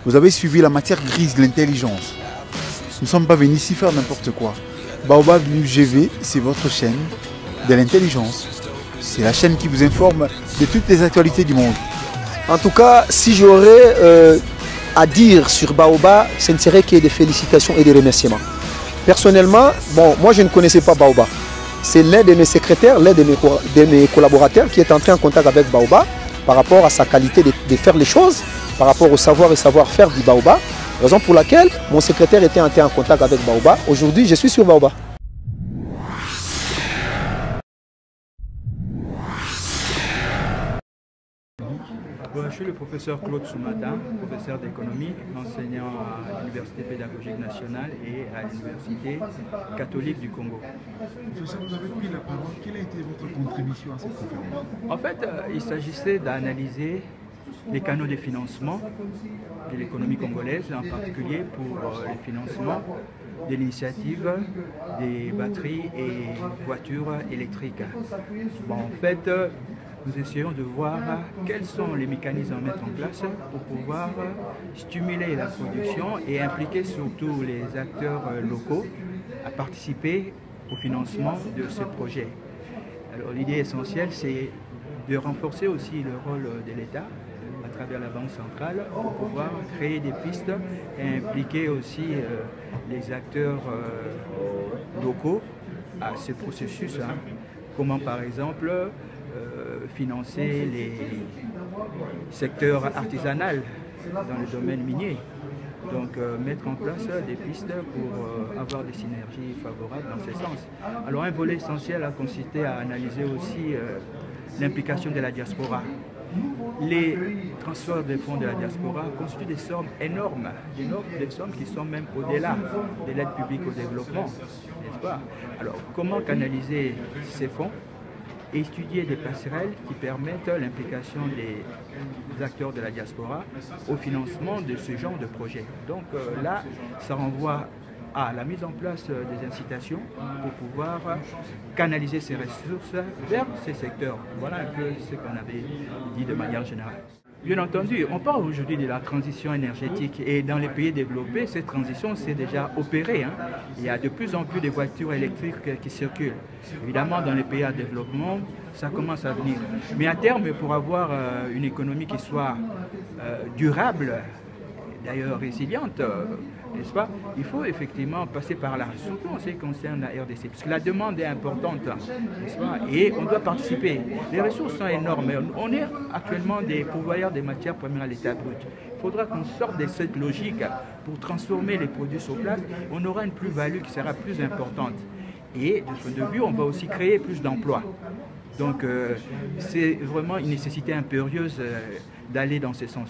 Vous avez suivi la matière grise, l'intelligence. Nous ne sommes pas venus ici faire n'importe quoi. Baobab GV, c'est votre chaîne de l'intelligence. C'est la chaîne qui vous informe de toutes les actualités du monde. En tout cas, si j'aurais à dire sur Baobab, ce ne serait que des félicitations et des remerciements. Personnellement, bon, moi je ne connaissais pas Baobab. C'est l'un de mes secrétaires, l'un de mes collaborateurs qui est entré en contact avec Baobab par rapport à sa qualité de faire les choses, par rapport au savoir et savoir-faire du Baobab. Raison pour laquelle mon secrétaire était entré en contact avec Baobab. Aujourd'hui, je suis sur Baobab. Je suis le professeur Claude Soumata, professeur d'économie, enseignant à l'Université pédagogique nationale et à l'Université catholique du Congo. Professeur, vous avez pris la parole. Quelle a été votre contribution à cette conférence? En fait, il s'agissait d'analyser les canaux de financement de l'économie congolaise, en particulier pour le financement de l'initiative des batteries et voitures électriques. Bon, en fait, nous essayons de voir quels sont les mécanismes à mettre en place pour pouvoir stimuler la production et impliquer surtout les acteurs locaux à participer au financement de ce projet. Alors l'idée essentielle, c'est de renforcer aussi le rôle de l'État à travers la Banque centrale pour pouvoir créer des pistes et impliquer aussi les acteurs locaux à ce processus. Comment par exemple financer les secteurs artisanaux dans le domaine minier. Donc mettre en place des pistes pour avoir des synergies favorables dans ce sens. Alors un volet essentiel a consisté à analyser aussi l'implication de la diaspora. Les transferts des fonds de la diaspora constituent des sommes énormes, des sommes qui sont même au-delà de l'aide publique au développement, n'est-ce pas? Alors comment canaliser ces fonds? Étudier des passerelles qui permettent l'implication des acteurs de la diaspora au financement de ce genre de projet. Donc là, ça renvoie à la mise en place des incitations pour pouvoir canaliser ces ressources vers ces secteurs. Voilà un peu ce qu'on avait dit de manière générale. Bien entendu, on parle aujourd'hui de la transition énergétique et dans les pays développés, cette transition s'est déjà opérée. Il y a de plus en plus de voitures électriques qui circulent. Évidemment, dans les pays à développement, ça commence à venir. Mais à terme, pour avoir une économie qui soit durable, d'ailleurs résiliente, n'est-ce pas? Il faut effectivement passer par là, surtout en ce qui concerne la RDC, parce que la demande est importante, n'est-ce pas? Et on doit participer. Les ressources sont énormes. On est actuellement des pourvoyeurs des matières premières à l'état brut. Il faudra qu'on sorte de cette logique pour transformer les produits sur place. On aura une plus-value qui sera plus importante. Et de ce point de vue, on va aussi créer plus d'emplois. Donc c'est vraiment une nécessité impérieuse d'aller dans ce sens.